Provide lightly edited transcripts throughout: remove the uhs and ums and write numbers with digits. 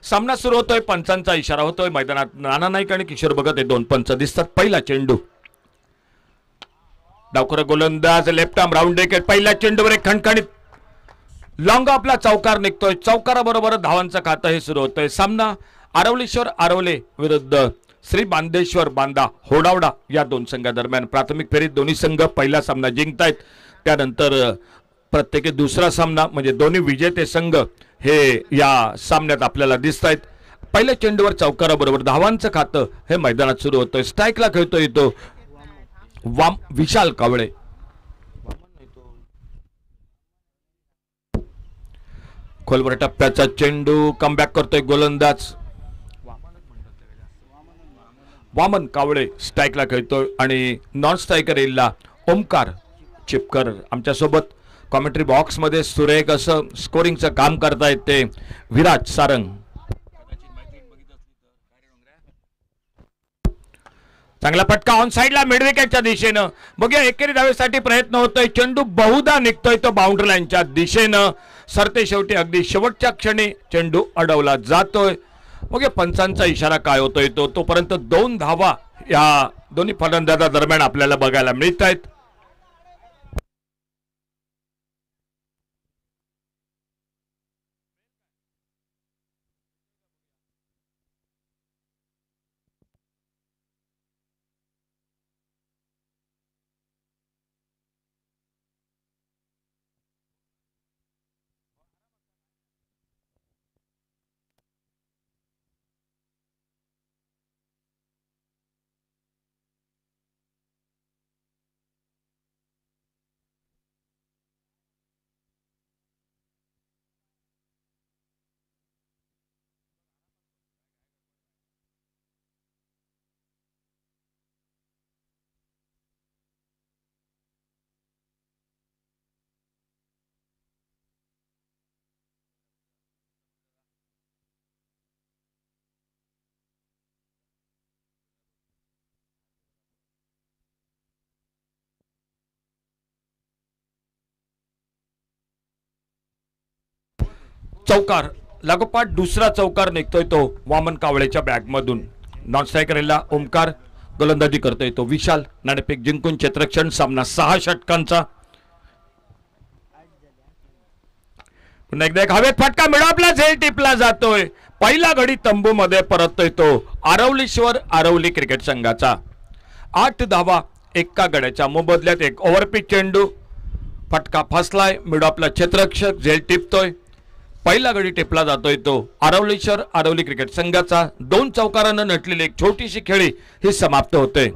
सामना सुरू होतोय, पंचांचा इशारा होतोय मैदानात. नाना नाईक आणि किशोर भगत हे दोन पंच दिसतात. पहिला चेंडू, डावखुरा गोलंदाज लेफ्ट आर्म राऊंड विकेट. पहिल्या चेंडूवर एक खणखणीत लॉंग आपला चौकार निघतोय. चौकाराबरोबर धावांचं खातं हे सुरू होतंय. सामना आरवलीश्वर आरवले विरुद्ध श्री बांदेश्वर बांदा होडावडा या दोन संघादरम्यान. प्राथमिक फेरीत दोन्ही संघ पहिला सामना जिंकतायत. त्यानंतर प्रत्येकी दुसरा सामना म्हणजे दोन्ही विजेते संघ हे या सामन्यात आपल्याला दिसत आहेत. पहिल्या चेंडूवर चौकाराबरोबर धावांचं खातं हे मैदानात सुरू होतंय. स्ट्राईकला खेळतोय तो विशाल कावळे. खोलवर टप्प्याचा चेंडू, कमबॅक करतोय गोलंदाज वामन कावळे. स्ट्राईकला खेळतोय आणि नॉन स्ट्रायकर येईल ओमकार चिपकर आमच्यासोबत कॉमेंट्री बॉक्स मध्ये सुरेख असं स्कोरिंगचं काम करतायत ते विराज सारंग. चांगला फटका ऑन साइडला मिड विकेटच्या दिशेनं. बघूया एकेरी धावेसाठी प्रयत्न होतोय. चेंडू बहुधा निघतोय तो बाउंड्री लाईनच्या दिशेनं. सरते शेवटी अगदी शेवटच्या क्षणी चेंडू अडवला जातोय. बघूया पंचांचा इशारा काय होतोय तो. तोपर्यंत 2 धावा या दोन्ही फलंदाजांदरम्यान आपल्याला बघायला मिळत आहेत. चौकार लागोपाठ दुसरा चौकार निघतोय तो वामन कावळेच्या बॅग मधून. नॉन स्ट्रायकरला ओमकार, गोलंदाजी करतोय तो विशाल. नाणेफेक जिंकून क्षेत्ररक्षण. सामना 6 षटकांचा. पुन्हा एकदा एक हवेत फटका मिळाला, झेल टिपला जातोय. पहिला गडी तंबू मध्ये परततोय तो आरवलीश्वर आरवली क्रिकेट संघाचा. 8 धावा एका गड्याच्या मोबदल्यात. एक ओव्हरपिच चेंडू, फटका फसलाय. मिडॉपला क्षेत्ररक्षक, झेल टिपतोय. पहिला गडी टेपला जातोय तो आरवलीश्वर आरवली क्रिकेट संघाचा. 2 चौकारानं नटलेली एक छोटीशी खेळी ही समाप्त होते.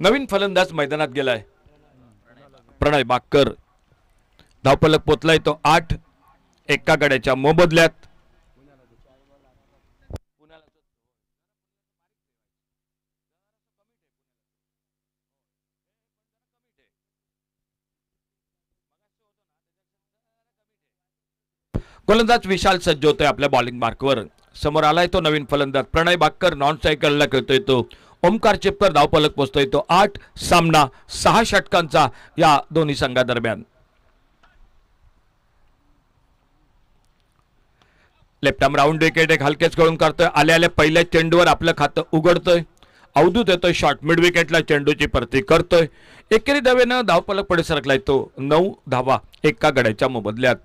नवीन फलंदाज मैदानात गेलाय प्रणय बाकर. धावफलक पोचलाय तो 8 एका गड्याच्या मोबदल्यात. गोलंदाज विशाल सज्ज होतोय आपल्या बॉलिंग मार्कवर. समोर आलाय तो नवीन फलंदाज प्रणय बाकर. नॉन स्ट्रायकरला खेळतोय तो ओमकार चिपकर. धावफलक पोचतोय तो 8. सामना 6 षटकांचा या दोन्ही संघादरम्यान. लेफ्ट आर्म राऊंड विकेट एक हलकेच खेळून करतोय. आले पहिल्या चेंडूवर आपलं खातं उघडतोय. अवधूत येतोय शॉर्ट मिड विकेटला. चेंडूची परती करतोय. एकेरी धावेनं धावफलक पुढे सरकलाय तो 9 धावा एका गड्याच्या मोबदल्यात.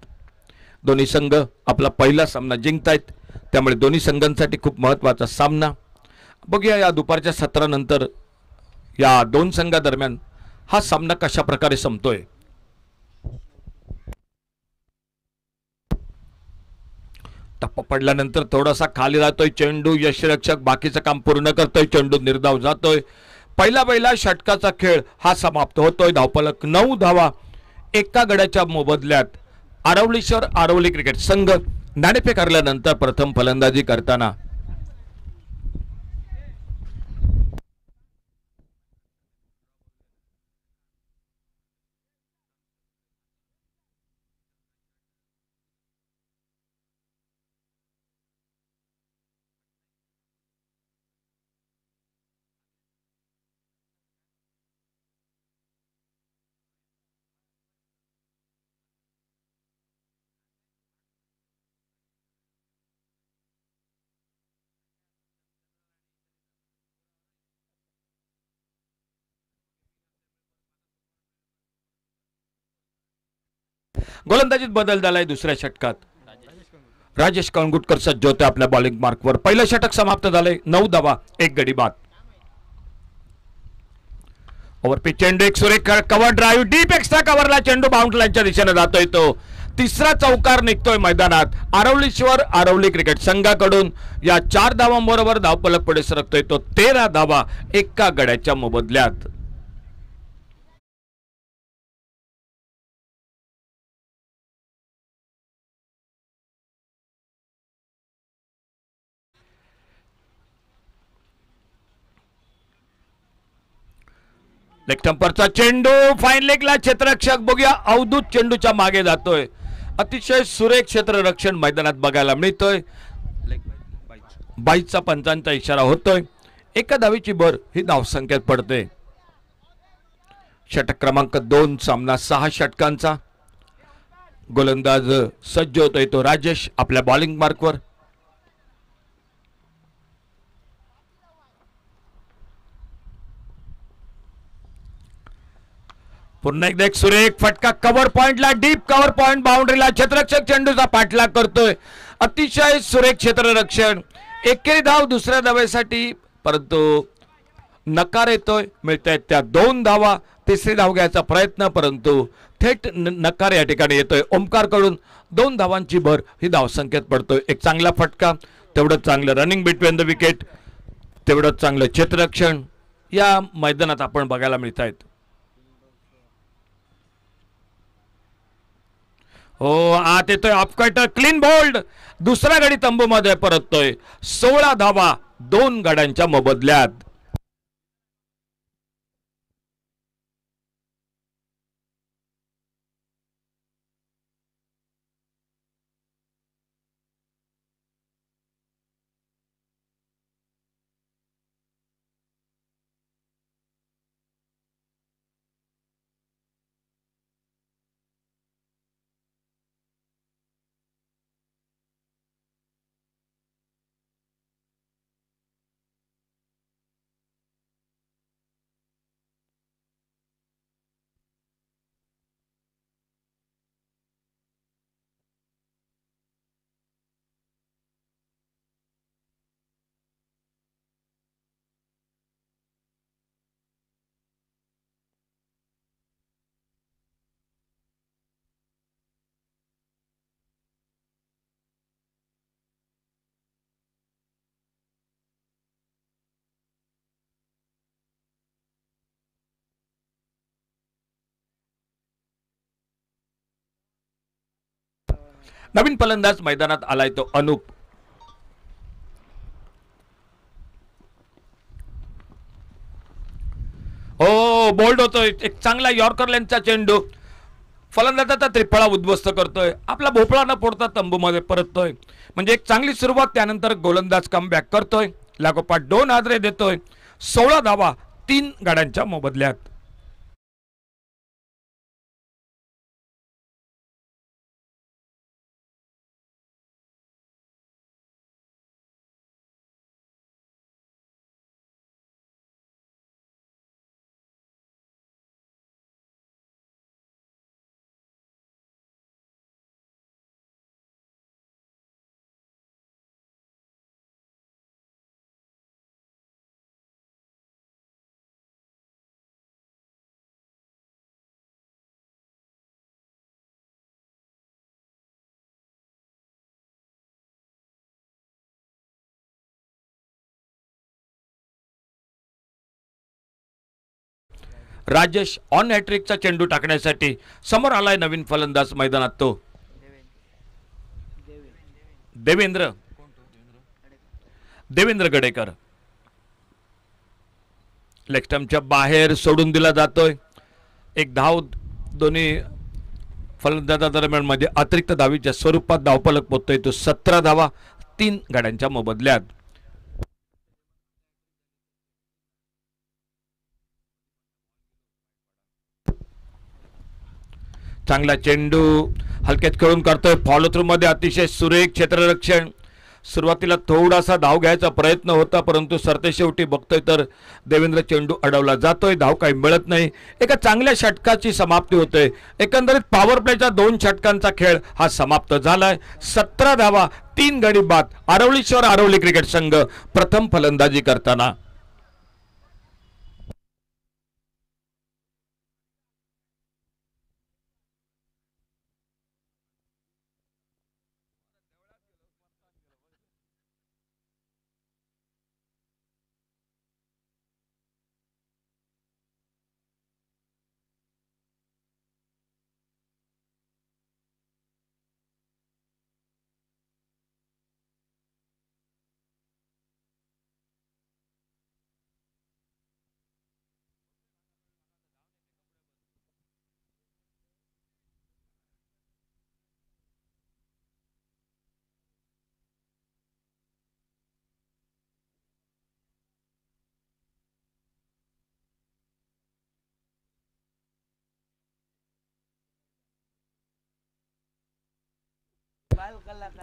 दोन्ही संघ आपला पहिला सामना जिंकतायत. त्यामुळे दोन्ही संघांसाठी खूप महत्त्वाचा सामना. बघूया या दुपारच्या सत्रानंतर या दोन संघादरम्यान हा सामना कशा प्रकारे संपतोय. टप्पा पडल्यानंतर थोडासा खाली राहतोय चेंडू, यष्टिरक्षक बाकीचं काम पूर्ण करतोय, चेंडू निर्धाव जातोय. पहिला षटकाचा खेळ हा समाप्त होतोय. धावफलक 9 धावा एका गड्याच्या मोबदल्यात. आरवलीश्वर आरवली क्रिकेट संघ नाणेफेक हरल्यानंतर प्रथम फलंदाजी करताना गोलंदाजीत बदल झालाय दुसऱ्या षटकात. राजेश कणगुटकर सज्ज होते आपल्या बॉलिंग मार्कवर. पहिलं षटक समाप्त झालंय. 9 धावा एक गडी बाद. ओव्हरपिच चेंडू एक सुरेख कव्हर ड्राईव्ह डीप एक्स्ट्रा कव्हरला चेंडू बाउंड्री लाईनच्या दिशेने जातोय. तो तिसरा चौकार निघतोय मैदानात. आरवलीश्वर आरवली क्रिकेट संघाकडून या 4 धावांबरोबर धावफलक पुढे सरकतोय. तो 13 धावा एका गड्याच्या मोबदल्यात. लेग स्टंपरचा चेंडू फाईन लेगला क्षेत्ररक्षक बघूया अवधूत चेंडूच्या मागे जातोय. अतिशय सुरेख क्षेत्ररक्षण मैदानात बघायला मिळतोय. बाईचा पंचांचा इशारा होतोय. एका धावेची भर ही धावसंख्येत पडते. षटक क्रमांक 2 सामना 6 षटकांचा. गोलंदाज सज्ज होतोय तो राजेश आपल्या बॉलिंग मार्कवर. पुन्हा एकदा एक सुरेख फटका कव्हर पॉइंटला डीप कव्हर पॉइंट बाउंड्रीला क्षेत्ररक्षक चेंडूचा पाठलाग करतोय. अतिशय सुरेख क्षेत्ररक्षण. एकेरी धाव दुसऱ्या धावेसाठी परंतु नकार येतोय. मिळतायत त्या 2 धावा. तिसरी धाव घ्यायचा प्रयत्न परंतु थेट नकार या ठिकाणी येतोय. ओमकार कडून 2 धावांची भर ही धावसंख्येत पडतोय. एक चांगला फटका तेवढंच चांगलं रनिंग बिटवीन द विकेट तेवढंच चांगलं क्षेत्ररक्षण या मैदानात आपण बघायला मिळत आहेत. हो आत येतोय ऑफकट क्लीन बोल्ड. दुसरा गडी तंबूमध्ये परततोय. 16 धावा 2 गड्यांच्या मोबदल्यात. नवीन फलंदाज मैदानात आलाय तो अनूप. हो बोल्ड होतोय. एक चांगला यॉर्कर लेंथचा चेंडू फलंदाजाचा त्रिफळा उद्ध्वस्त करतोय. आपला भोपळा न फोडता तंबूमध्ये परततोय. म्हणजे एक चांगली सुरुवात. त्यानंतर गोलंदाज कमबॅक करतोय. लागोपाठ 2 हादरे देतोय. 16 धावा 3 गाड्यांच्या मोबदल्यात. राजेश ऑन हॅट्रिकचा चेंडू टाकण्यासाठी समोर आलाय नवीन फलंदाज मैदानात तो देवेंद्र गडेकर. लेग स्टंपच्या बाहेर सोडून दिला जातोय. एक धाव दोन्ही फलंदाजादरम्यान मध्ये अतिरिक्त धावीच्या स्वरूपात धावफलक पोहोचतोय तो 17 धावा 3 गाड्यांच्या मोबदल्यात. चांगला चेंडू हलक्यात खेळून करतोय. फॉलो थ्रू मध्ये अतिशय सुरेख क्षेत्ररक्षण. सुरुवातीला थोडासा धाव घ्यायचा प्रयत्न होता परंतु सरते शेवटी बघतोय तर देवेंद्र चेंडू अडवला जातोय. धाव काही मिळत नाही. एका चांगल्या षटकाची समाप्ती होते. एकंदरीत पॉवर प्लेच्या 2 षटकांचा खेळ हा समाप्त झालाय. 17 धावा 3 गडी बाद. आरवलीश्वर आरवली क्रिकेट संघ प्रथम फलंदाजी करताना.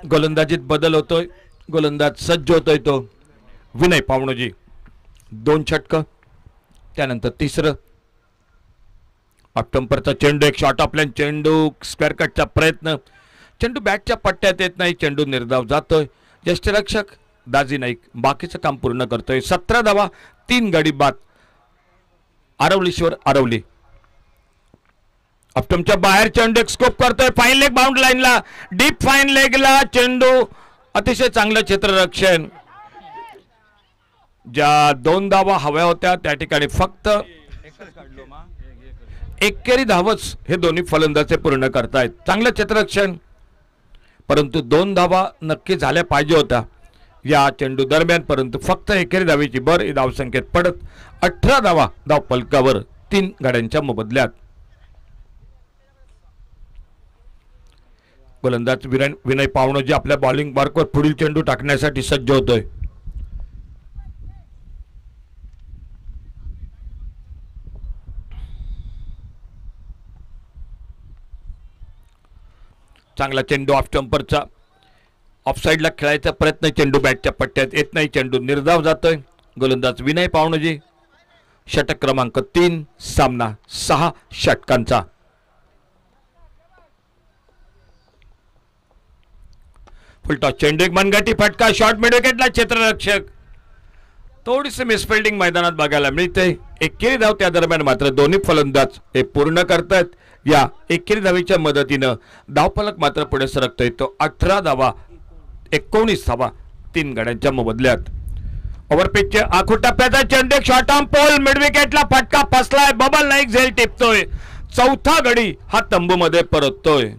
गोलंदाजीत बदल होतोय. गोलंदाज सज्ज होतोय तो विनय पावणोजी. 2 षटक त्यानंतर तिसरं. ऑप्टम्परचा चेंडू एक शॉर्ट ऑफ लाईन चेंडू स्क्वेअर कटचा प्रयत्न. चेंडू बॅटच्या पट्ट्यात येत नाही. चेंडू निर्धाव जातोय. यष्टीरक्षक दाजी नाईक बाकीचं काम पूर्ण करतोय. 17 धावा 3 गडी बाद. आरवलीश्वर आरवली. ऑप्टमच्या बाहेर चेंडू स्कोप करतोय. फाईन लेग बाउंड लाईनला डीप फाईन लेगला चेंडू. अतिशय चांगलं क्षेत्ररक्षण. ज्या 2 धावा हव्या होत्या त्या ठिकाणी फक्त एकेरी धावच हे दोन्ही फलंदाज पूर्ण करतायत. चांगलं क्षेत्ररक्षण परंतु 2 धावा नक्की झाल्या पाहिजे होत्या या चेंडू दरम्यान परंतु फक्त एकेरी धावेची भर धावसंख्येत पडत 18 धावा धाव फलकावर 3 गाड्यांच्या मोबदल्यात. गोलंदाज विनय पावणोजी आपल्या बॉलिंग मार्कवर पुढील चेंडू टाकण्यासाठी सज्ज होतोय. चांगला चेंडू ऑफ स्टंपरचा ऑफ साइडला खेळायचा प्रयत्न. चेंडू बॅटच्या पट्ट्यात येत नाही. चेंडू निर्धाव जातोय. गोलंदाज विनय पावणोजी. षटक क्रमांक 3. सामना 6 षटकांचा. फुलटॉस चेंडू एक मनगटी फटका. शॉर्ट मिड विकेटला क्षेत्ररक्षक. थोडीशी मिसफिल्डिंग मैदानात बघायला मिळते. एकेरी धाव त्या दरम्यान मात्र दोन्ही फलंदाज हे पूर्ण करतात. या एकेरी धावेच्या मदतीनं धावफलक मात्र पुढे सरकतोय तो 18 धावा 19 धावा 3 गाड्यांच्या मोबदल्यात. ओव्हरपिचचे आखू टप्प्याचा चेंडू शॉर्ट ऑन पोल मिड विकेटला फटका फसलाय. बबल नाईक झेल टिपतोय. 4था गडी हा तंबू मध्ये परततोय.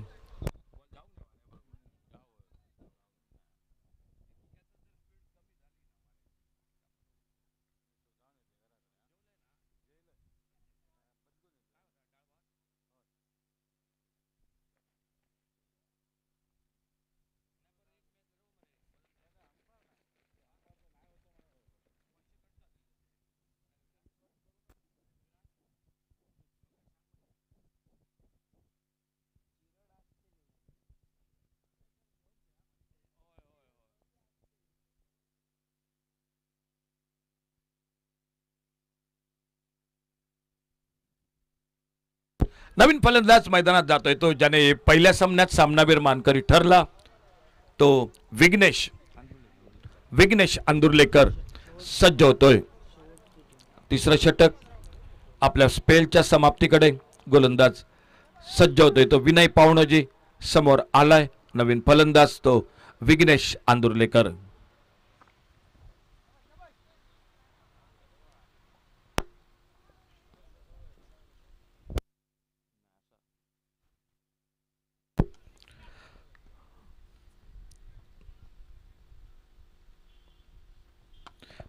नवीन फलंदाज मैदानात जातोय तो ज्याने पहिल्या सामन्यात सामनावीर मानकरी ठरला तो विघ्नेश अंदुर्लेकर सज्ज होतोय. तिसरं षटक आपल्या स्पेलच्या समाप्तीकडे. गोलंदाज सज्ज होतोय तो विनय पावणोजी. समोर आलाय नवीन फलंदाज तो विघ्नेश अंदुर्लेकर.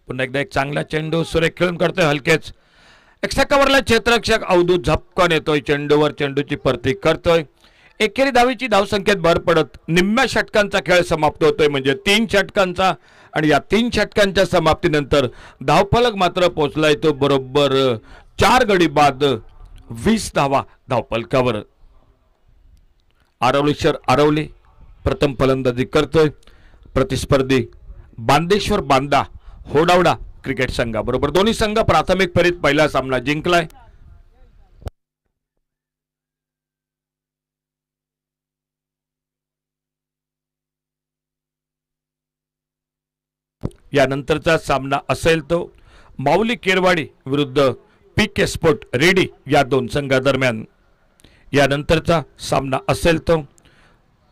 पुन्हा एकदा एक चांगला चेंडू सुरेख खेळून करतोय हलकेच एक्स्ट्रा कव्हरला क्षेत्ररक्षक अवधूत झपकन येतोय चेंडूवर चेंडूची परती करतोय एकेरी धावीची धावसंख्येत भर पडत निम्म्या षटकांचा खेळ समाप्त होतोय म्हणजे 3 षटकांचा आणि या 3 षटकांच्या समाप्तीनंतर धावफलक मात्र पोहोचलाय तो बरोबर 4 गडी बाद 20 धावा धावफलकावर आरवलीश्वर आरवली प्रथम फलंदाजी करतोय प्रतिस्पर्धी बांदेश्वर बांदा होडावडा क्रिकेट संघाबरोबर दोन्ही संघ प्राथमिक फेरीत पहिला सामना जिंकलाय यानंतरचा सामना असेल तो माऊली केरवाडी विरुद्ध पीके स्पोर्ट रेडी या दोन संघादरम्यान यानंतरचा सामना असेल तो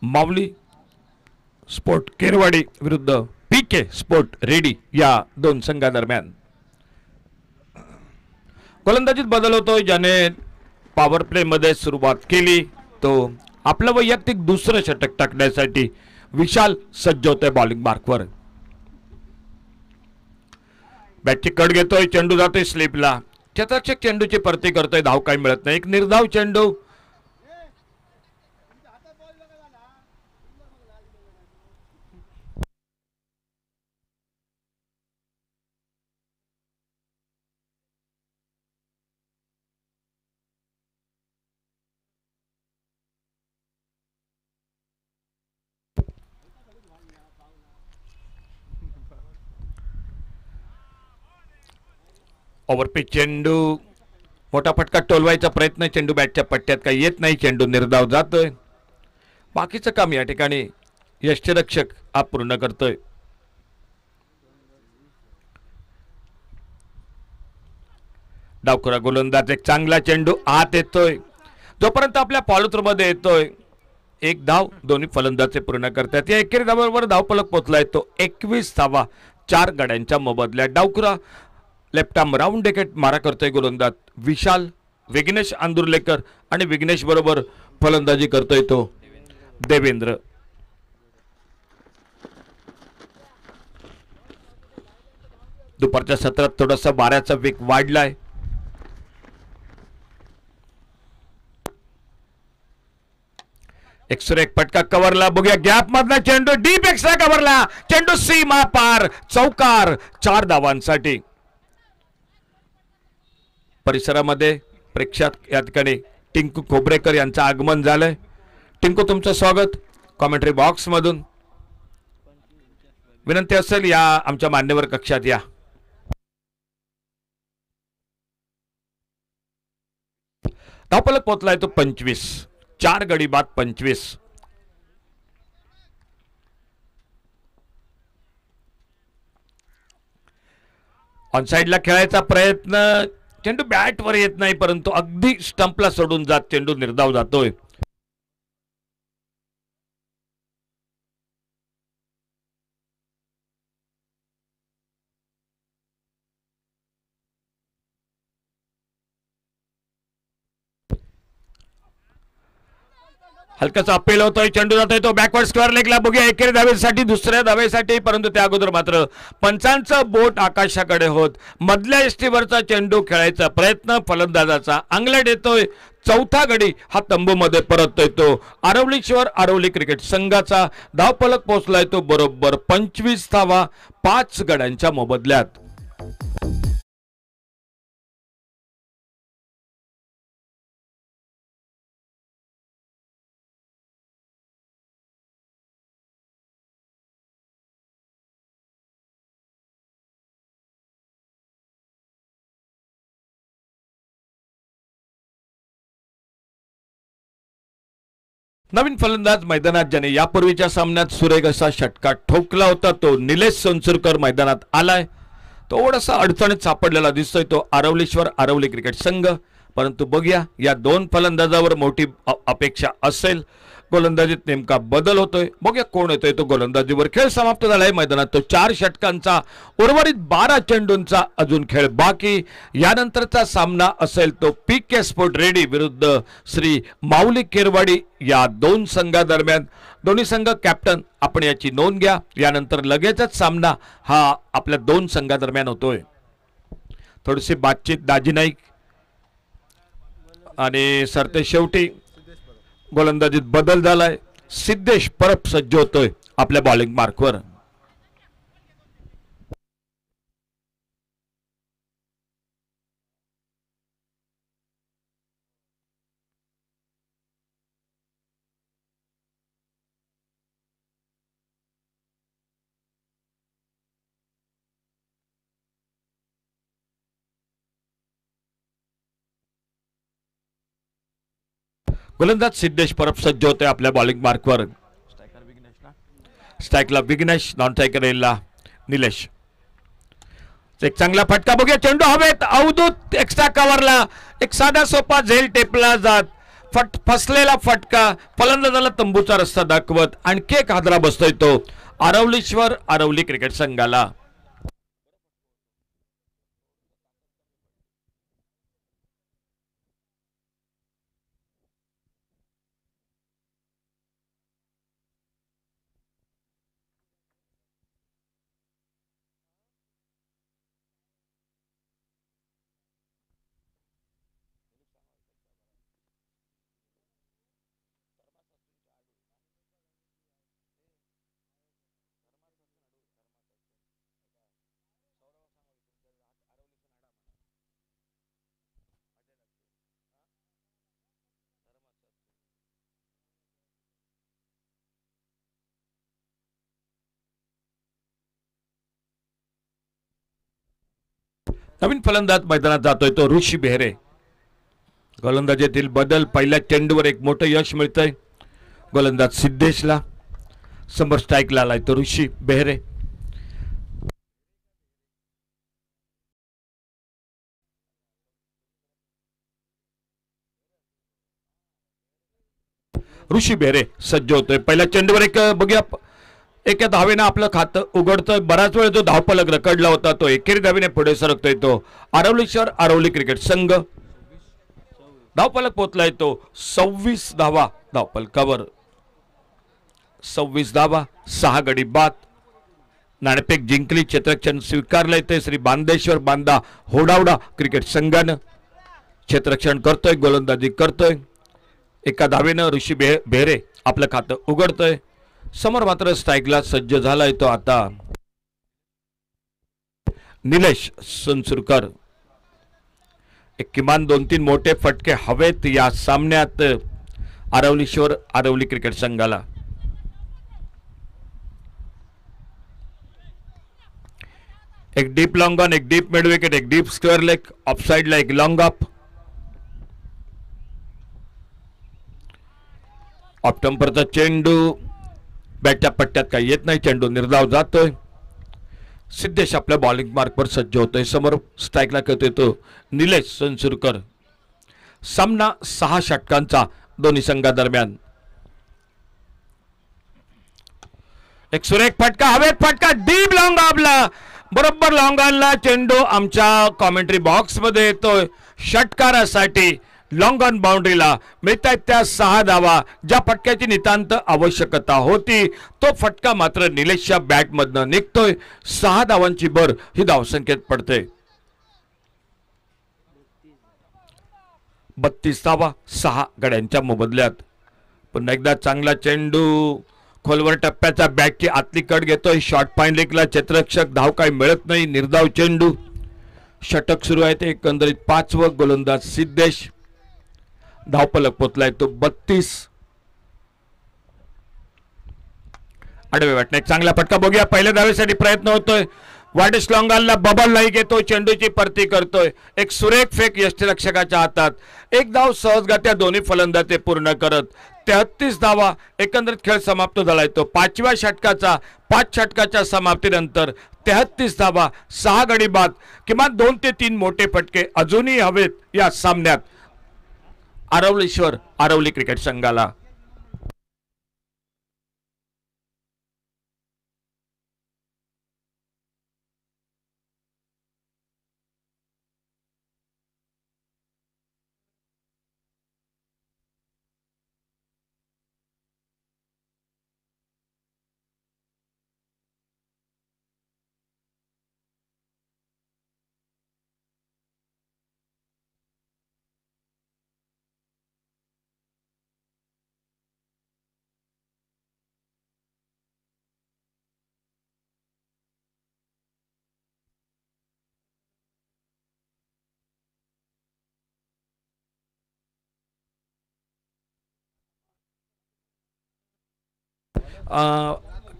माऊली स्पोर्ट केरवाडी विरुद्ध पीके स्पोर्ट रेडी या दोन संघादरम्यान गोलंदाजीत बदल होतोय ज्याने पॉवर प्ले मध्ये सुरुवात केली तो आपलं वैयक्तिक दुसरं षटक टाकण्यासाठी विशाल सज्ज होतोय बॉलिंग मार्कवर बॅटची कट घेतोय चेंडू जातोय स्लिपला क्षेत्ररक्षक चेंडूची परती करतोय धाव काही मिळत नाही एक निर्धाव चेंडू ओव्हरपिच चेंडू मोठा फटका टोलवायचा प्रयत्न चेंडू बॅटच्या पट्ट्यात काही येत नाही चेंडू निर्धाव जातोय बाकीचं काम या ठिकाणी यष्टिरक्षक हा पूर्ण करतोय डावखुरा गोलंदाज एक चांगला चेंडू आत येतोय जोपर्यंत आपल्या फॉलोथ्रूमध्ये येतोय एक धाव दोन्ही फलंदाजे पूर्ण करतात या एकेरी धावांवर धावफलक पोहोचलाय तो 21 धावा 4 गड्यांच्या मोबदल्यात डावखुरा लेफ्ट आर्म राऊंड डेकेट मारा करतोय गोलंदाज विशाल विघ्नेश आंदुर्लेकर आणि विघ्नेश बरोबर फलंदाजी करतोय तो देवेंद्र दुपारच्या सत्रात थोडासा वाऱ्याचा वेग वाढलाय एक पटका कव्हरला बघूया गॅप मधला चेंडू डीप एक्स्ट्रा कव्हरला चेंडू सीमा पार चौकार 4 धावांसाठी परिसरामध्ये प्रेक्षक या ठिकाणी टिंकू खोबरेकर यांचं आगमन झालंय टिंकू तुमचं स्वागत कॉमेंट्री बॉक्स मधून विनंती असेल या आमच्या मान्यवर कक्षात या धावफलक पोहोचलाय तो 25 4 गडी बाद 25 ऑनसाइडला खेळायचा प्रयत्न चेंडू बॅट वर येत नाही परंतु अगदी स्टंपला सोडून जात चेंडू निर्धाव जातोय हलकाचा अपील होतोय चेंडू जातोय तो बॅकवर्ड स्क्वेअर लेगला बघूया एकेरी धावेसाठी दुसऱ्या धावेसाठी परंतु त्या अगोदर मात्र पंचांचं बोट आकाशाकडे होत मधल्या एसटीवरचा चेंडू खेळायचा प्रयत्न फलंदाजाचा अंगलट येतोय चौथा गडी हा तंबूमध्ये परततोय तो आरवलीश्वर आरवली क्रिकेट संघाचा धावफलक पोहोचलाय तो बरोबर 25 धावा 5 गड्यांच्या मोबदल्यात नवीन फलंदाज मैदानात ज्याने यापूर्वीच्या सामन्यात सुरेख असा षटका ठोकला होता तो निलेश सोनसुरकर मैदानात आलाय थोडासा अडचणीत सापडलेला दिसतोय तो आरवलीश्वर आरवली क्रिकेट संघ परंतु बघूया या दोन फलंदाजावर मोठी अपेक्षा असेल गोलंदाजीत नेमका बदल होतोय, बघूया कोण येतोय तो गोलंदाजीवर. खेळ समाप्त झालाय मैदानात तो 4 षटकांचा उर्वरित 12 चेंडूंचा अजून खेळ बाकी. यानंतरचा सामना असेल तो PK स्पोर्ट रेडी विरुद्ध श्री माऊली केरवाडी या दोन संघादरम्यान. दोन्ही संघ कॅप्टन आपण याची नोंद घ्या. यानंतर लगेचच सामना हा आपल्या दोन संघादरम्यान होतोय. थोडीशी बातचीत दाजी नाईक आणि सरते शेवटी गोलंदाजीत बदल झालाय. सिद्धेश परत सज्ज होतोय आपल्या बॉलिंग मार्कवर. गोलंदाज सिद्धेश परत सज्ज होते आपल्या बॉलिंग मार्कवर. स्ट्राईकला विघ्नेश, नॉन स्ट्रायकरला निलेश. एक चांगला फटका, बघूया चेंडू हवेत, अवधूत एक्स्ट्रा कव्हरला एक साधा सोपा झेल टेपला जात फसलेला फटका फलंदाजाला तंबूचा रस्ता दाखवत आणखी एक हादरा बसतोय तो आरवलीश्वर आरवली क्रिकेट संघाला. नवीन फलंदाज मैदानात जातोय तो ऋषी बेहरे. गोलंदाजीतील बदल, पहिल्या चेंडूवर एक मोठं यश मिळतंय गोलंदाज सिद्धेशला. समोर स्ट्राईकला आलाय तो ऋषी बेहरे. ऋषी बेहरे सज्ज होतोय. पहिल्या चेंडूवर एक बघूया एका धावेनं आपलं खातं उघडतोय. बराच वेळ जो धावफलक रखडला होता तो एकेरी धावेने पुढे सरकतोय तो आरवलीश्वर आरवली क्रिकेट संघ. धावफलक पोहोचलाय तो 26 धावा धावफलकावर. 26 धावा, 6 गडी बाद. नाणेफेक जिंकली, क्षेत्ररक्षण स्वीकारलंय ते श्री बांदेश्वर बांदा होडावडा क्रिकेट संघानं. क्षेत्ररक्षण करतोय, गोलंदाजी करतोय. एका धावेनं ऋषी बेहरे आपलं खातं उघडतोय. समोर मात्र स्ट्राईकला सज्ज झालाय तो आता निलेश सुनसुरकर. एक किमान 2-3 मोठे फटके हवेत या सामन्यात आरवलीश्वर आरवली क्रिकेट संघाला. एक डीप लॉंग ऑन, एक डीप मिड विकेट, एक डीप स्क्वेअर लेग, ऑफ साइडला एक लॉंग ऑफ. ऑफ टेम्परचा चेंडू बॅटच्या पट्ट्यात काही येत नाही, चेंडू निर्धाव जातोय. सिद्धेश आपल्या बॉलिंग मार्कवर सज्ज होतोय. समोर स्ट्राईकला करतोय तो निलेश सुनसुरकर. सामना 6 षटकांचा दोन्ही संघादरम्यान. एक सुरेख फटका, हवेत फटका, डीप लॉंग ऑफला, बरोबर लॉंग ऑनला चेंडू आमच्या कॉमेंट्री बॉक्स मध्ये येतोय. षटकारासाठी लॉंग ऑन बाउंड्रीला मिळतायत त्या 6 धावा. ज्या फटक्याची नितांत आवश्यकता होती तो फटका मात्र निलेशच्या बॅट मधनं निघतोय. 6 धावांची भर ही धावसंख्येत पडते. 32 धावा 6 गड्यांच्या मोबदल्यात. पुन्हा एकदा चांगला चेंडू खोलवर टप्प्याचा बॅटची आतली कट घेतोय. शॉर्ट फाईन लेगला क्षेत्ररक्षक, धाव काही मिळत नाही, निर्धाव चेंडू. षटक सुरू आहे ते एकंदरीत 5वं. गोलंदाज सिद्धेश. धावफलक पोचलाय तो 32. आडवे वाटणे, चांगला फटका, बघूया पहिल्या धावेसाठी प्रयत्न होतोय. वाडिस लॉंगालला बबल नाही घेतो, चेंडूची परती करतोय. एक सुरेख फेक यष्टिरक्षकाच्या हातात. एक धाव सहजगत्या दोन्ही फलंदाजे पूर्ण करत 33 धावा. एकंदरीत खेळ समाप्त झालाय तो 5व्या षटकाचा. 5 षटकाच्या समाप्तीनंतर 33 धावा, 6 गडी बाद. किमान 2 ते 3 मोठे फटके अजूनही हवेत या सामन्यात आरवलीश्वर आरवली क्रिकेट संघाला.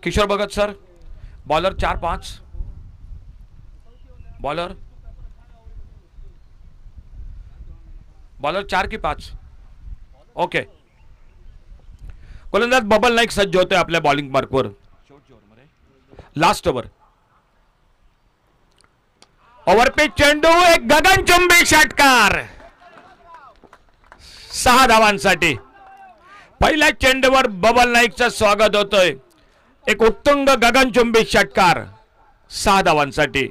Kishor Bhagat sir, bowler 4-5, bowler 4 की 5. ओके. गोलंदाज बबल नाईक सज्ज होते आपल्या बॉलिंग मार्कवर. Last over. ओव्हरपिच चेंडू, एक गगनचुंबी षटकार 6 धावांसाठी. पहिल्या चेंडूवर बबल नाईकचं स्वागत होतोय. एक उत्तुंग गगनचुंबी षटकार 6 धावांसाठी.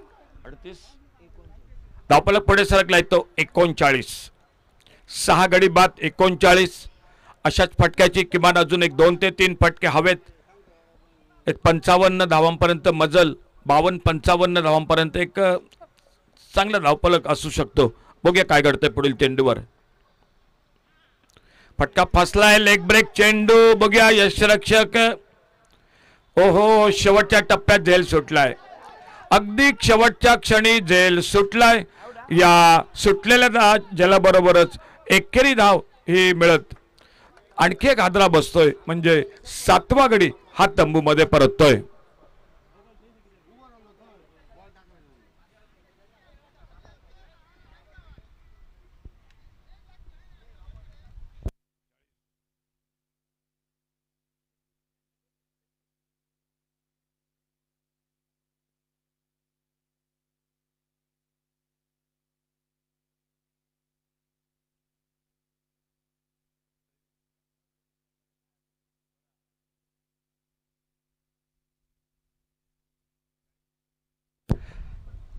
धावफलक पुढे सरकलाय तो 39. 6 गडी बाद 39. अशाच फटक्याची किमान अजून एक 2 ते 3 फटके हवेत. एक 55 धावांपर्यंत मजल, 52-55 धावांपर्यंत एक चांगला धावफलक असू शकतो. बघूया काय घडतंय पुढील चेंडूवर. फटका फसलाय. लेग ब्रेक चेंडू. बघूया यशरक्षक. ओहो, शेवटच्या टप्प्यात झेल सुटलाय. अगदी शेवटच्या क्षणी झेल सुटलाय. या सुटलेल्या जलाबरोबरच एकेरी धाव ही मिळत आणखी एक हादरा बसतोय. म्हणजे 7वा गडी हा तंबू मध्ये परततोय.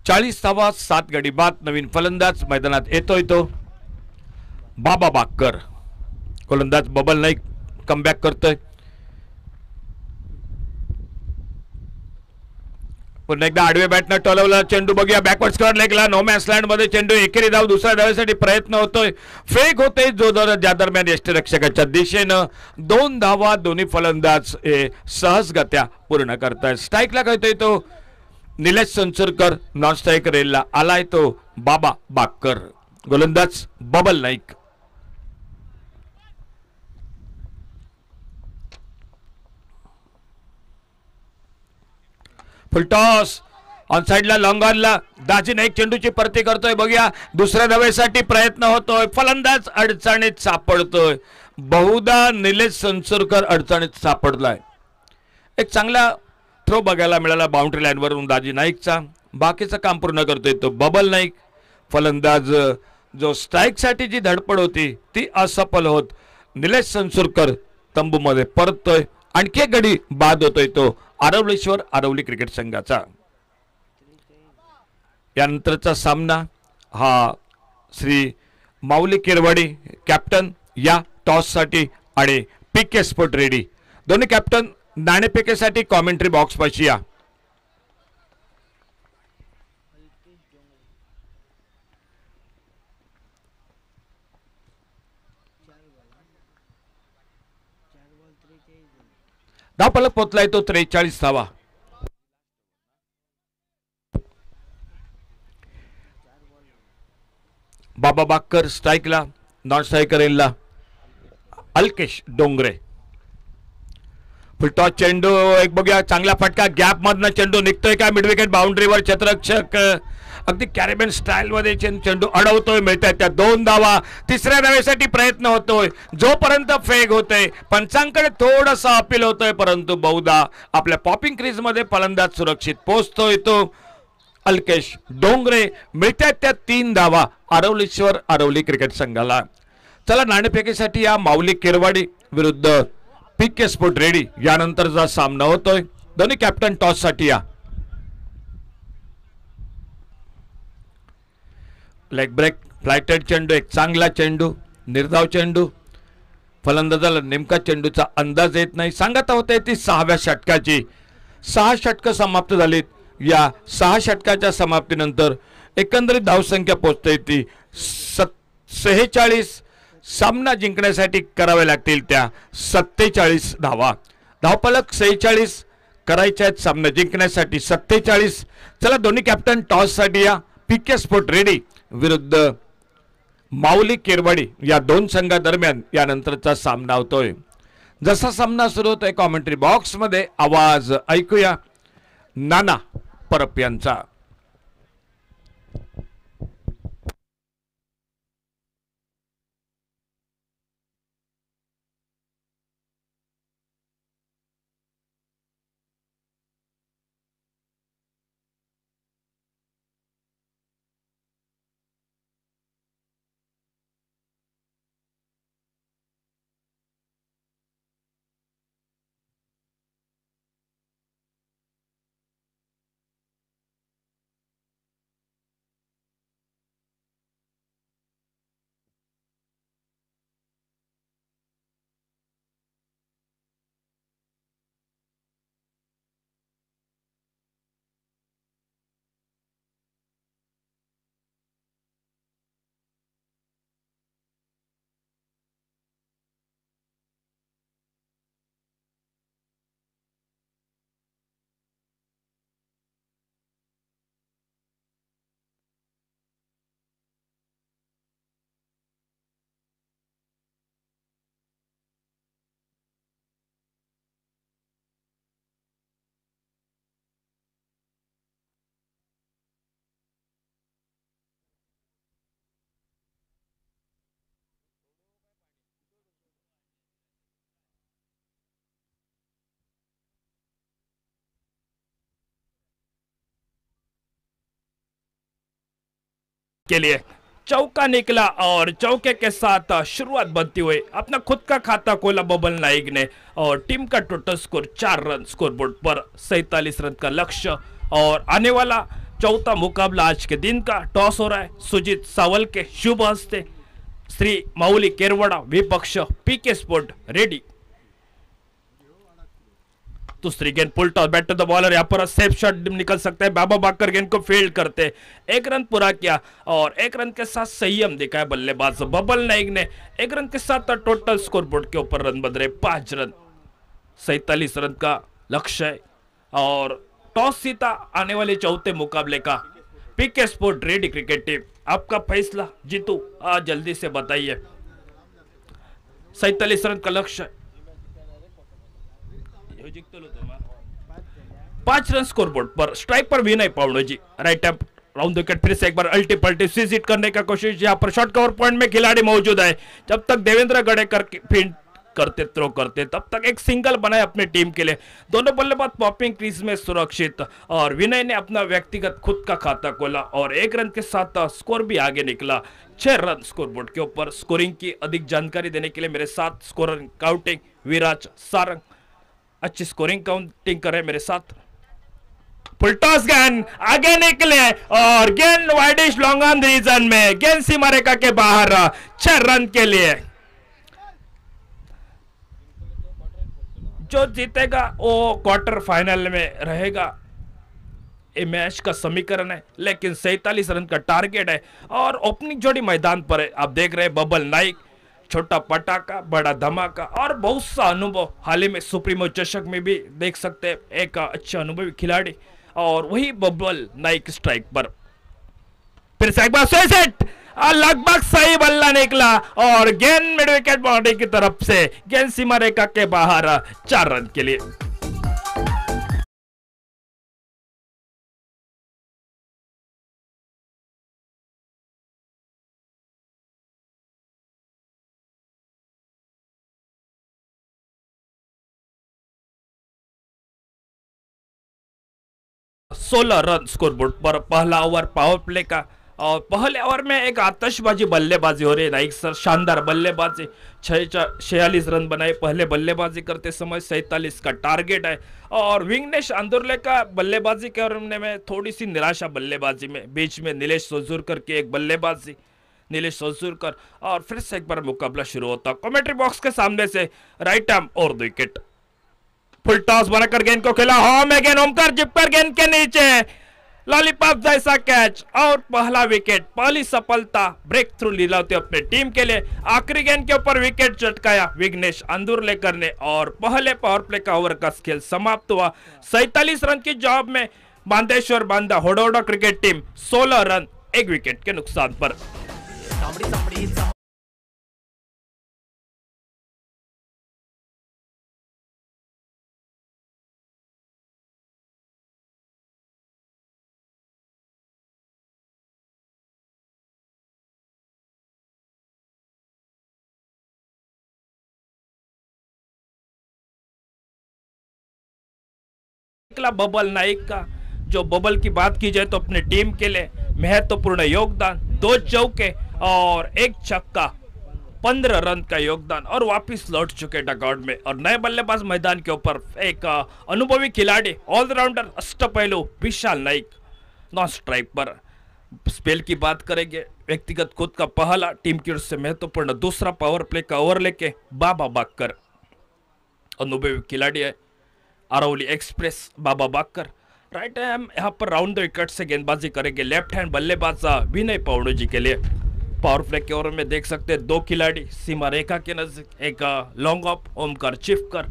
चाळीस धावा 7 गडी बाद. नवीन फलंदाज मैदानात येतोय तो बाबा बाकर. गोलंदाज बबल नाईक कमबॅक करतोय. पुन्हा एकदा आडवे बॅटनं टोलवला चेंडू. बघूया बॅकवर्ड स्क्वेअर लेगला नो मॅन्स लँड मध्ये चेंडू. एकेरी धाव दुसऱ्या धावेसाठी प्रयत्न होतोय. फेक होते जो ज्या दरम्यान यष्टिरक्षकाच्या दिशेनं 2 धावा दोन्ही फलंदाज सहजगत्या पूर्ण करतायत. स्ट्राईकला कळतोय तो निलेश संसुरकर. नॉन स्ट्राईक रेलला आलाय तो बाबा बाकर. गोलंदाज बबल नाईक. फुलटॉस ऑन साइडला लॉंग ऑनला दाजी नाईक चेंडूची परती करतोय. बघूया दुसऱ्या धावेसाठी प्रयत्न होतोय. फलंदाज अडचणीत सापडतोय. बहुधा निलेश संसुरकर अडचणीत सापडलाय. एक चांगला थ्रो बघायला मिळाला बाउंड्री लाईनवरून दाजी नाईकचा. बाकीचं काम पूर्ण करतोय तो बबल नाईक. फलंदाज जो स्ट्राईकसाठी जी धडपड होती ती असफल होत निलेश संसुरकर तंबूमध्ये परततोय. आणखी एक गडी बाद होतोय तो आरवलेश्वर आरवली क्रिकेट संघाचा. यानंतरचा सामना हा श्री माऊली किरवाडी कॅप्टन या टॉससाठी आणि पीके स्पोर्ट रेडी. दोन्ही कॅप्टन नाणेफेकीसाठी कॉमेंट्री बॉक्स पाशी या. धावफलक पोचलाय तो 43 धावा. बाबा बाकर स्ट्राईकला. नॉन स्ट्रायकर येईल अल्केश डोंगरे. फुलटॉस चेंडू. एक बघूया चांगला फटका. गॅप मधनं चेंडू निघतोय का मिड विकेट बाउंड्रीवर. क्षेत्ररक्षक अगदी कॅरेबियन स्टाईल मध्ये चेंडू अडवतोय. मिळतात त्या 2 धावा. तिसऱ्या धावेसाठी प्रयत्न होतोय. जोपर्यंत फेक होतोय पंचांकडे थोडंसं अपील होतोय परंतु बहुधा आपल्या पॉपिंग क्रीज मध्ये फलंदाज सुरक्षित पोहोचतोय तो अल्केश डोंगरे. मिळतात त्या 3 धावा आरवलेश्वर आरवली क्रिकेट संघाला. चला नाणेफेकीसाठी या माऊली किरवाडी विरुद्ध पीके स्पोर्ट रेडी यानंतरचा सामना होतोय. दोन्ही कॅप्टन टॉस साठी या. लेग ब्रेक फ्लायटेड चेंडू. एक चांगला चेंडू. निर्धाव चेंडू. फलंदाजाला नेमका चेंडूचा अंदाज येत नाही. सांगत होते ती 6व्या षटकाची. 6 षटकं समाप्त झालीत. या 6 षटकाच्या समाप्तीनंतर एकंदरीत धावसंख्या पोहोचते ती 46. सामना जिंकण्यासाठी करावे लागतील त्या 47 धावा. धावफलक 46 करायचे आहेत सामना जिंकण्यासाठी 47. चला दोन्ही कॅप्टन टॉस साठी या. पीके स्पोर्ट रेडी विरुद्ध माऊली किरवाडी या 2 संघादरम्यान यानंतरचा सामना होतोय. जसा सामना सुरू होतोय कॉमेंट्री बॉक्स मध्ये आवाज ऐकूया नाना परब यांचा. के लिए चौका निकला और चौके के साथ शुरुआत बनती हुई अपना खुद का खाता खोला बबल नाइक ने और टीम का टोटल स्कोर 4 रन स्कोरबोर्ड पर 47 रन का लक्ष्य। और आने वाला चौथा मुकाबला आज के दिन का टॉस हो रहा है सुजीत सावल के शुभ हस्ते, श्री माऊली केरवाड़ा विपक्ष पीके स्पोर्ट रेडी। दूसरी गेंद full toss bat to the bowler, यहाँ पर सेफ शॉट निकल सकता है, बाबा बाकर गेंद को फील्ड करते 1 रन पूरा किया और 1 रन के साथ संयम दिखाया बल्लेबाज बबल नाइक ने। 1 रन के साथ टोटल स्कोर बोर्ड के ऊपर रन बन रहे 5 रन, 47 रन का लक्ष्य है। और टॉस जीता आने वाले चौथे मुकाबले का पीके स्पोर्ट रेडी क्रिकेट टीम। आपका फैसला जीतू आज जल्दी से बताइए। 47 रन का लक्ष्य है, 5 रन स्कोरबोर्ड पर। स्ट्राइक पर Vinay Pawadoji, right hand round wicket, फिर से एक बार अल्टी पल्टी स्विच हिट करने का कोशिश। यहाँ पर शॉर्ट कवर पॉइंट में खिलाड़ी मौजूद है, जब तक देवेंद्र गड़ेकर फील्ड करते थ्रो करते तब तक एक सिंगल बनाए अपने टीम के लिए। दोनों बल्लेबाज पॉपिंग क्रीज में सुरक्षित और विनय ने अपना व्यक्तिगत खुद का खाता खोला और 1 रन के साथ स्कोर भी आगे निकला 6 रन स्कोरबोर्ड के ऊपर। स्कोरिंग की अधिक जानकारी देने के लिए मेरे साथ स्कोरर काउंटिंग विराज सारंग अच्छी स्कोरिंग काउंटिंग करे मेरे साथ। फुल टॉस गेंद आगे निकले और गेंद वाइडिश लॉन्ग ऑन रीजन में, गेंद सीमा रेखा के बाहर 6 रन के लिए। जो जीतेगा वो क्वार्टर फाइनल में रहेगा, ये मैच का समीकरण है, लेकिन 47 रन का टारगेट है और ओपनिंग जोड़ी मैदान पर है। आप देख रहे हैं बबल नाइक, छोटा पटाखा बड़ा धमाका और बहुत सा अनुभव। हाल ही में सुप्रीमो चषक में भी देख सकते हैं एक अच्छा अनुभवी खिलाड़ी और वही बबल नाइक स्ट्राइक पर। फिर से एक बार सेट लगभग सही बल्ला निकला और गेंद मिड विकेट बाउंड्री की तरफ से, गेंद सीमा रेखा के बाहर 4 रन के लिए। सोलह रन स्कोरबोर्ड पर पहला ओवर पावर प्ले का और पहले ओवर में एक आतशबाजी बल्लेबाजी हो रही है। नाइक सर शानदार बल्लेबाजी, 46 रन बनाए पहले बल्लेबाजी करते समय, 47 का टारगेट है। और विघ्नेश अंदुरले का बल्लेबाजी करने में थोड़ी सी निराशा बल्लेबाजी में, बीच में नीलेश सोजूरकर की एक बल्लेबाजी, नीलेश सोजूरकर। और फिर से एक बार मुकाबला शुरू होता कमेंट्री बॉक्स के सामने से, राइट आर्म और विकेट। फुल टॉस बनाकर गेंद को खेला, होम है गेंद, ओमकार जिपर गेंद के नीचे, लॉलीपॉप जैसा कैच और पहला विकेट। पहली सफलता ब्रेक थ्रू लीलावती अपने टीम के लिए। आखिरी गेंद के ऊपर विकेट चटकाया विघ्नेश अंदुरलेकर ने और पहले पावर प्ले का ओवर का खेल समाप्त हुआ 47 रन की जॉब में। Bandeshwar Banda Hododa cricket team 16 run 1 wicket के नुकसान पर। निकला बबल नाइक का। जो बबल की बात की जाए तो अपनी टीम के लिए महत्वपूर्ण योगदान, 2 चौके और 1 छक्का, 15 रन का योगदान और वापिस लौट चुके डगआउट में। और नए बल्लेबाज मैदान के ऊपर एक अनुभवी खिलाड़ी, ऑलराउंडर, अष्टपहलू विशाल नाइक नॉन स्ट्राइक पर। स्पेल की बात करेंगे, व्यक्तिगत खुद का पहला, टीम की ओर से महत्वपूर्ण दूसरा पावर प्ले का ओवर लेके बाबा बाकर अनुभवी खिलाड़ी है। अरवली एक्सप्रेस बाबा बाकर राइट हैंड यहाँ पर राउंड द विकेट से गेंदबाजी करेंगे। लेफ्ट हैंड बल्लेबाज विनय पौड़ू जी के लिए। पावर प्ले के ओवर में देख सकते हैं 2 खिलाड़ी सीमा रेखा के नजदीक, एक लॉन्ग ऑफ ओमकार चिपकर।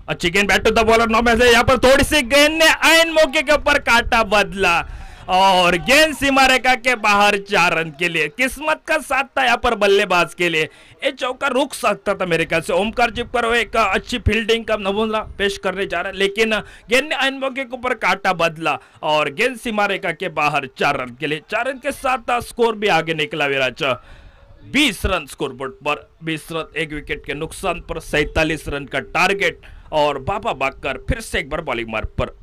अच्छी गेंद बैट टू द बॉलर, 9 में से यहाँ पर थोड़ी सी गेंद ने आयन मौके के ऊपर काटा बदला और गेंद सीमा रेखा के बाहर 4 रन के लिए। किस्मत का साथ था यहाँ पर बल्लेबाज के लिए, ये चौका रुक सकता था मेरे ख्याल से। ओमकार चिपकर एक अच्छी फील्डिंग का नमूना पेश करने जा रहा है, लेकिन गेंद ने आयन मौके के ऊपर काटा बदला और गेंद सीमा रेखा के बाहर 4 रन के लिए। 4 रन के साथ स्कोर भी आगे निकला विराज। 20 रन स्कोर बोर्ड पर, 20 रन 1 विकेट के नुकसान पर, 47 रन का टारगेट। और बाबा बाकर फिर से एक बार बॉलिंग मार्ग पर।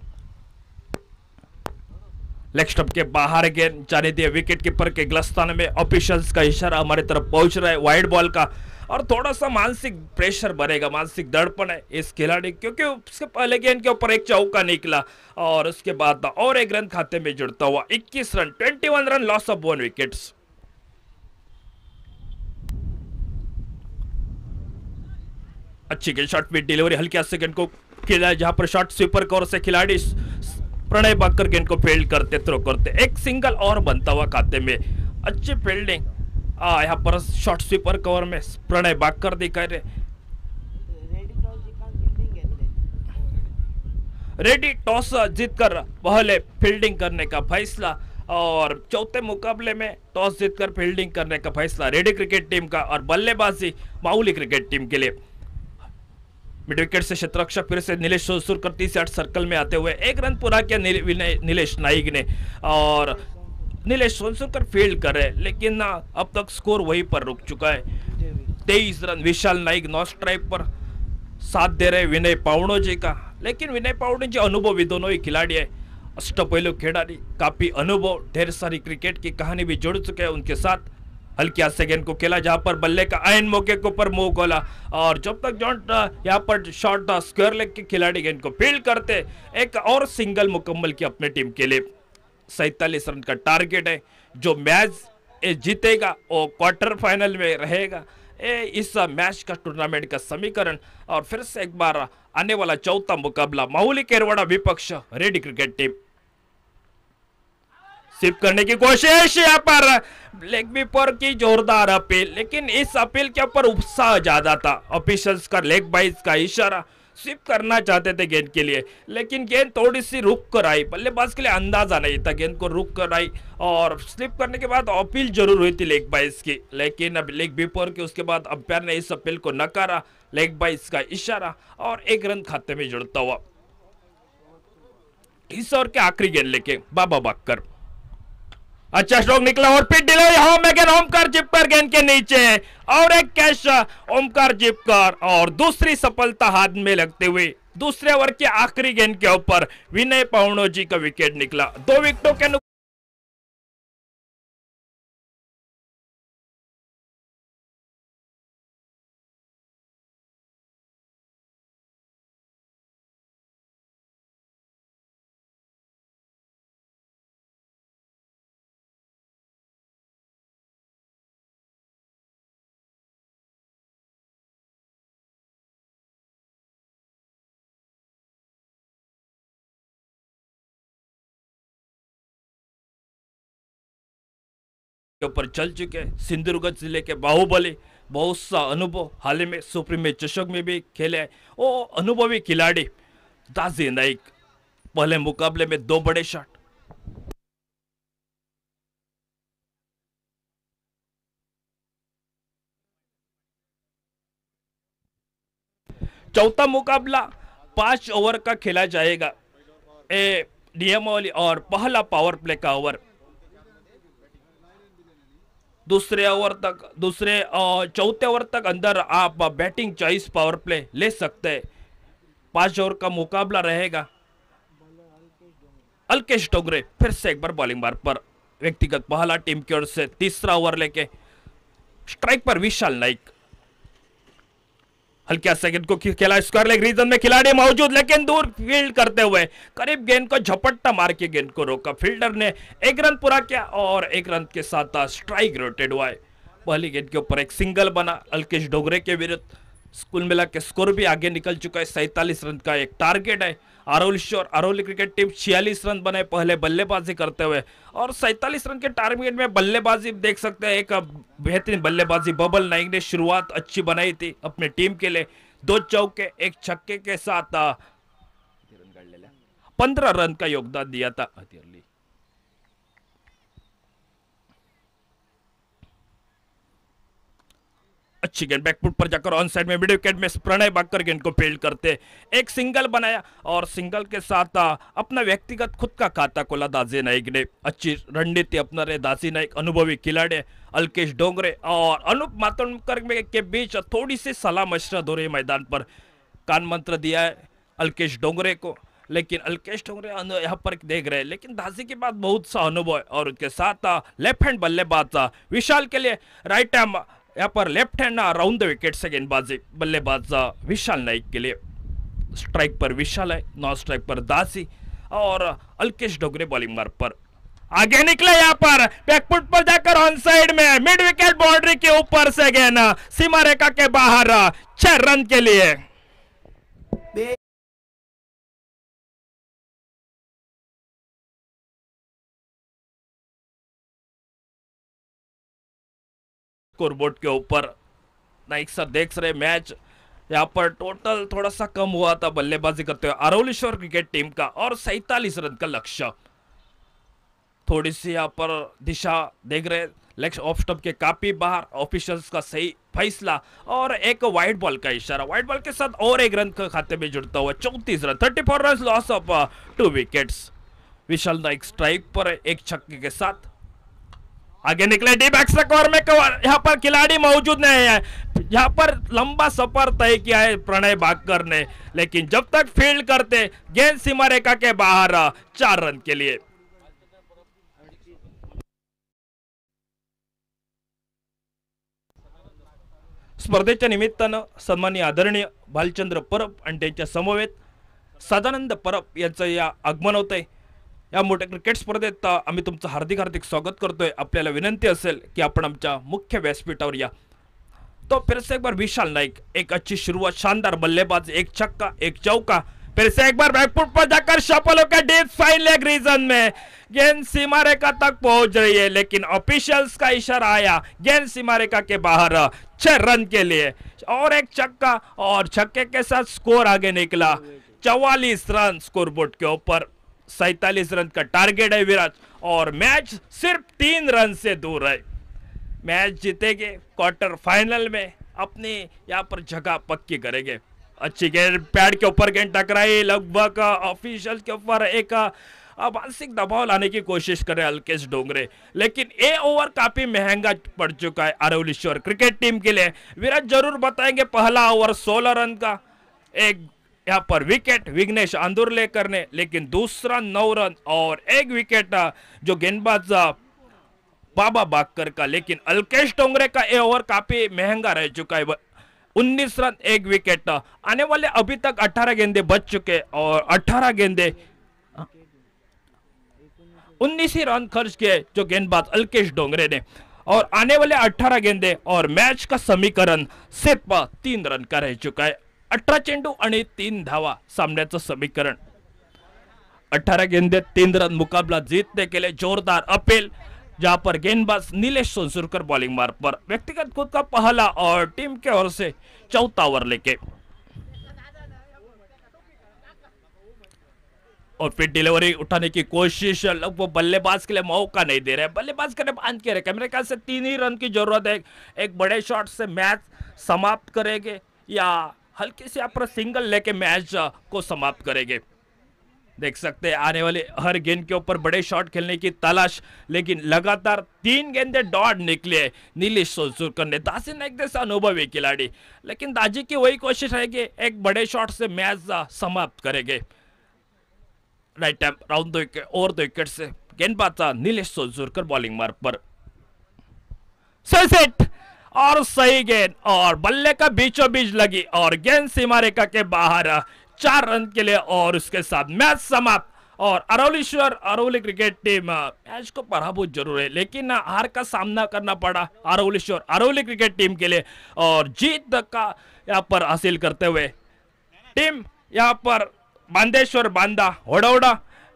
लेग स्टंप के बाहर गेंद जाने दिए विकेट कीपर के ग्लस्तान में। ऑफिशियल्स का इशारा हमारी तरफ पहुंच रहा है वाइड बॉल का, और थोड़ा सा मानसिक प्रेशर बनेगा, मानसिक दड़पण है इस खिलाड़ी, क्योंकि उसके पहले गेंद के ऊपर एक चौका निकला और उसके बाद और एक रन खाते में जुड़ता हुआ 21 run, 21 run, loss of 1 wickets. अच्छी गेंद, शॉट विद डिलीवरी, हल्के सेकंड को खेला जहां पर शॉट स्वीपर कवर से खिलाड़ी प्रणय बाकर गेंद को फील्ड करते, थ्रो करते, एक सिंगल और बनता हुआ खाते में। अच्छी फील्डिंग यहाँ पर शॉट स्वीपर कवर में प्रणय बाकर दिखा रहे। रेडी टॉस जीतकर पहले फील्डिंग करने का फैसला, और चौथे मुकाबले में टॉस जीतकर फील्डिंग करने का फैसला रेडी क्रिकेट टीम का, और बल्लेबाजी माउली क्रिकेट टीम के लिए। मिड विकेट से क्षेत्ररक्षक फिर से नीलेश सोलसुरकर 30 सर्कल में आते हुए 1 रन पूरा किया नीलेश नाइक ने, और नीलेश सोलसुरकर फील्ड कर रहे, लेकिन अब तक स्कोर वहीं पर रुक चुका है। 23 रन विशाल नाइक नॉन स्ट्राइक पर साथ दे रहे विनय पावड़ो जी का, लेकिन विनय पावड़ो जी अनुभवी दोनों ही खिलाड़ी है, अष्टपहलू खिलाड़ी, काफी अनुभव, ढेर सारी क्रिकेट की कहानी भी जुड़ चुके हैं उनके साथ। हल्की से गेंद को खेला जहां पर बल्ले का आयन मौके के ऊपर मुंह खोला, और जब तक जॉन्ट यहाँ पर शॉट स्क्वायर लेग के खिलाड़ी गेंद को फील्ड करते, एक और सिंगल मुकम्मल की अपने टीम के लिए। 47 रन का टारगेट है। जो मैच जीतेगा वो क्वार्टर फाइनल में रहेगा, इस मैच का टूर्नामेंट का समीकरण। और फिर से एक बार आने वाला चौथा मुकाबला माहुली केरवाड़ा विपक्ष रेडी क्रिकेट टीम। स्वीप करने की कोशिश, यहाँ पर लेग वीपर की जोरदार अपील, लेकिन इस अपील के ऊपर उत्साह ज्यादा था। ऑफिशियल्स का लेग बाइज का इशारा, स्वीप करना चाहते थे गेंद के लिए, लेकिन गेंद थोड़ी सी रुक कर आई, बल्लेबाज के लिए अंदाजा नहीं था, गेंद को रुक कर आई और स्लिप करने के बाद अपील जरूर हुई थी लेग बाइज की, लेकिन अब लेग वीपर के उसके बाद अंपायर ने इस अपील को नकारा। लेग बाइज का इशारा और 1 रन खाते में जुड़ता हुआ इस ओवर के आखिरी गेंद लेके बाबा बाकर। अच्छा स्ट्रोक निकला और फिर डिलीवरी होम अगेन, ओमकार जिपकर गेंद के नीचे और एक कैच ओमकार जिपकर, और दूसरी सफलता हाथ में लगते हुए दूसरे ओवर के आखिरी गेंद के ऊपर विनय पावड़ो जी का विकेट निकला। 2 विकेटों के ऊपर चल चुके सिंधुदुर्ग जिले के बाहुबली, बहुत सा अनुभव, हाल ही में सुप्रीम चषक में भी खेले हैं। वो अनुभवी खिलाड़ी दाजी नाइक, पहले मुकाबले में 2 बड़े शॉट। चौथा मुकाबला 5 ओवर का खेला जाएगा, नियमावली और पहला पावर प्ले का ओवर। चौथे ओवर तक अंदर आप बैटिंग चॉइस पावर प्ले ले सकते हैं। 5 ओवर का मुकाबला रहेगा। अल्केश डोंगरे फिर से एक बार बॉलिंग मार्ग पर, व्यक्तिगत पहला टीम की ओर से तीसरा ओवर लेके स्ट्राइक पर विशाल नाइक। हल्का सेकंड को खेला, स्क्वायर लेग रीजन में खिलाड़ी मौजूद, लेकिन दूर फील्ड करते हुए करीब गेंद को झपट्टा मार के गेंद को रोका। फील्डर ने 1 रन पूरा किया और 1 रन के साथ स्ट्राइक रोटेड हुआ है। पहली गेंद के ऊपर एक सिंगल बना अल्केश डोंगरे के विरुद्ध। कुल मिला के स्कोर भी आगे निकल चुका है। 47 रन का एक टारगेट है। अरौली क्रिकेट टीम 46 रन बनाए पहले बल्लेबाजी करते हुए, और 47 रन के टारगेट में बल्लेबाजी देख सकते हैं। एक बेहतरीन बल्लेबाजी बबल नाइक ने शुरुआत अच्छी बनाई थी अपनी टीम के लिए। 2 चौके 1 छक्के के साथ 15 रन का योगदान दिया था। अच्छी गेंद बैकफुट पर जाकर ऑन साइड में मिड विकेट में प्रणय बाकर गेंद को फील्ड करते एक सिंगल बनाया, और सिंगल के साथ अपना व्यक्तिगत खुद का खाता खोला दाजी नाइक ने। अच्छी रणनीति अपना रहे दाजी नाइक, अनुभवी खिलाड़ी अल्केश डोंगरे और अनूप मातोंडकर के बीच थोड़ी सी सलाह मशरत हो रही मैदान पर। कान मंत्र दिया है अल्केश डोंगरे को, लेकिन अल्केश डोंगरे यहाँ पर देख रहे हैं, लेकिन दाजी के बाद बहुत सा अनुभव है। और उसके साथ लेफ्ट हैंड बल्लेबाज विशाल के लिए राइट हैंड, यहाँ पर left hand round the wicket से गेंदबाजी बल्लेबाज विशाल नाइक के लिए। स्ट्राइक पर विशाल है, नॉन स्ट्राइक पर दासी, और अल्केश डोंगरे बॉलिंग मार्ग पर आगे निकले। यहाँ पर बैकफुट पर जाकर ऑन साइड में मिड विकेट बाउंड्री के ऊपर से गेंद सीमा रेखा के बाहर 6 रन के लिए। स्कोरबोर्ड के ऊपर नाइक सर देख रहे मैच, यहाँ पर टोटल थोड़ा सा कम हुआ था बल्लेबाजी करते हुए अरौलीश्वर क्रिकेट टीम का, और 47 रन का लक्ष्य। थोड़ी सी यहाँ पर दिशा देख रहे, लेग ऑफ स्टंप के काफी बाहर, ऑफिशियल्स का सही फैसला और एक वाइड बॉल का इशारा। वाइड बॉल के साथ और 1 रन का खाते में जुड़ता हुआ 34 run, 34 run, loss of 2 wickets. Vishal Naik strike पर 1 छक्के के साथ आगे निकले। डीप एक्स्ट्रा कवर में यहाँ पर खिलाड़ी मौजूद नहीं है। यहाँ पर लंबा सफर तय किया है प्रणय बाकर ने, लेकिन जब तक फील्ड करते गेंद सीमा रेखा के बाहर 4 रन के लिए। स्पर्धेच्या निमित्तानं सन्माननीय आदरणीय भालचंद्र परब आणि त्यांच्या समवेत सदानंद परब यांचं या आगमन होत आहे। या मोठ्या क्रिकेट स्पर्धेत आम्ही तुमचं हार्दिक हार्दिक स्वागत करतोय। आपल्याला विनंती असेल की आपण आमच्या मुख्य व्यासपीठावर या। तो फिर से एक बार विशाल नाइक, एक अच्छी शुरुआत, शानदार बल्लेबाज, 1 छक्का 1 चौका। फिर से एक बार बैकफुट पर जाकर सफल होकर डीप फाइन लेग रीजन में गेंद सीमा रेखा तक पहुंच रही है, लेकिन ऑफिशियल्स का इशारा आया गेंद सीमा रेखा के बाहर 6 रन के लिए, और 1 छक्का और छक्के के साथ स्कोर आगे निकला 44 रन स्कोरबोर्ड के ऊपर। 47 रन का टारगेट है विराट, और मैच सिर्फ 3 रन से दूर है। मैच जीतेंगे, क्वार्टर फाइनल में अपनी यहाँ पर जगह पक्की करेंगे। अच्छी गेंद पैड के ऊपर गेंद टकराई, लगभग ऑफिशियल के ऊपर एक मानसिक दबाव लाने की कोशिश करे अल्केश डोंगरे, लेकिन ये ओवर काफी महंगा पड़ चुका है अरौलीश्वर क्रिकेट टीम के लिए। विराट जरूर बताएंगे पहला ओवर 16 रन का, एक यहाँ पर विकेट विघ्नेश आंदुरलेकर ने, लेकिन दूसरा 9 रन और 1 विकेट जो गेंदबाज बाबा बाकर का। लेकिन अल्केश डोंगरे का ये ओवर काफी महंगा रह चुका है। 19 रन 1 विकेट। आने वाले अभी तक 18 गेंदे बच चुके, और 18 गेंदे 19 ही रन खर्च किए जो गेंदबाज अल्केश डोंगरे ने, और आने वाले 18 गेंदे और मैच का समीकरण सिर्फ 3 रन का रह चुका है। 18 चेंडू आणि 3 धावा सामन्याचं समीकरण। 18 गेंदे 3 रन मुकाबला जीतने के लिए जोरदार अपील, जहां पर गेंदबाज नीलेश सोनसुरकर बॉलिंग मार्ग पर व्यक्तिगत खुद का पहला और टीम के ओर से 4था ओवर लेके, और फिर डिलीवरी उठाने की कोशिश, वो बल्लेबाज के लिए मौका नहीं दे रहे, बल्लेबाज के लिए बांध के रखे। मेरे ख्याल से 3 ही रन की जरूरत है। एक बड़े शॉट से मैच समाप्त करेंगे, या हल्की से यहाँ पर सिंगल लेके मैच को समाप्त करेंगे। देख सकते हैं आने वाले हर गेंद के ऊपर बड़े शॉट खेलने की तलाश, लेकिन लगातार 3 गेंदे डॉट निकले नीलेश सोलसुरकर ने। दासी नाईक जैसा अनुभवी खिलाड़ी, लेकिन दाजी की वही कोशिश है कि एक बड़े शॉट से मैच समाप्त करेंगे। Right time round 2 wicket over 2 wicket से गेंदबाज नीलेश सोलसुरकर बॉलिंग मार्ग पर। सही सेट और सही गेंद और बल्ले का बीचों बीच लगी और गेंद सीमा रेखा के बाहर 4 रन के लिए और उसके साथ मैच समाप्त। और अरवली क्रिकेट टीम मैच को पराभूत जरूर है, लेकिन हार का सामना करना पड़ा अरवली क्रिकेट टीम के लिए और जीत का यहाँ पर हासिल करते हुए टीम यहाँ पर बांदेश्वर बांदा होडौड़ा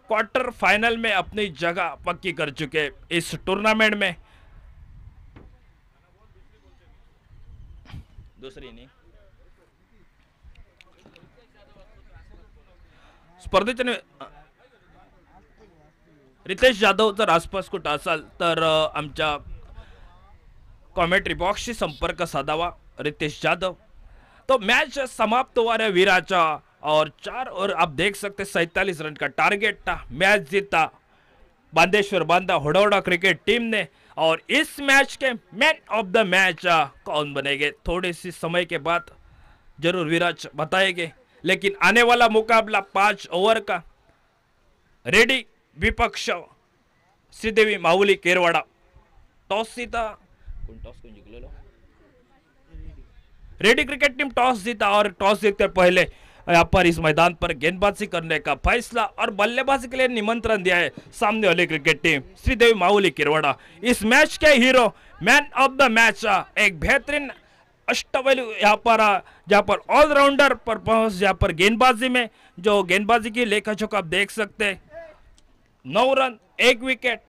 क्वार्टर फाइनल में अपनी जगह पक्की कर चुके इस टूर्नामेंट में। दूसरी नहीं स्पर्धेच्या रितेश जाधव जर आसपास कुठं असाल तर आमच्या कॉमेंट्री बॉक्सशी संपर्क साधावा। रितेश जाधव तो मैच समाप्त हुआ है वीराचा और 4 और आप देख सकते 47 रन का टारगेट था। मैच जीता बांदेश्वर बांदा होडौड़ा क्रिकेट टीम ने और इस मैच के मैन ऑफ द मैच कौन बनेंगे थोड़े सी समय के बाद जरूर विराज बताएंगे। लेकिन आने वाला मुकाबला 5 ओवर का रेडी विपक्ष श्रीदेवी माऊली केरवाड़ा। टॉस जीता रेडी क्रिकेट टीम टॉस जीता और टॉस जीतकर पहले यहाँ पर इस मैदान पर गेंदबाजी करने का फैसला और बल्लेबाजी के लिए निमंत्रण दिया है सामने वाली क्रिकेट टीम श्रीदेवी माऊली केरवाड़ा। इस मैच के hero man of the match एक बेहतरीन अष्टवैल्यू यहाँ पर जहाँ पर ऑलराउंडर परफॉर्मेंस यहाँ पर गेंदबाजी में जो गेंदबाजी की लेखा जोखा आप देख सकते हैं 9 रन 1 विकेट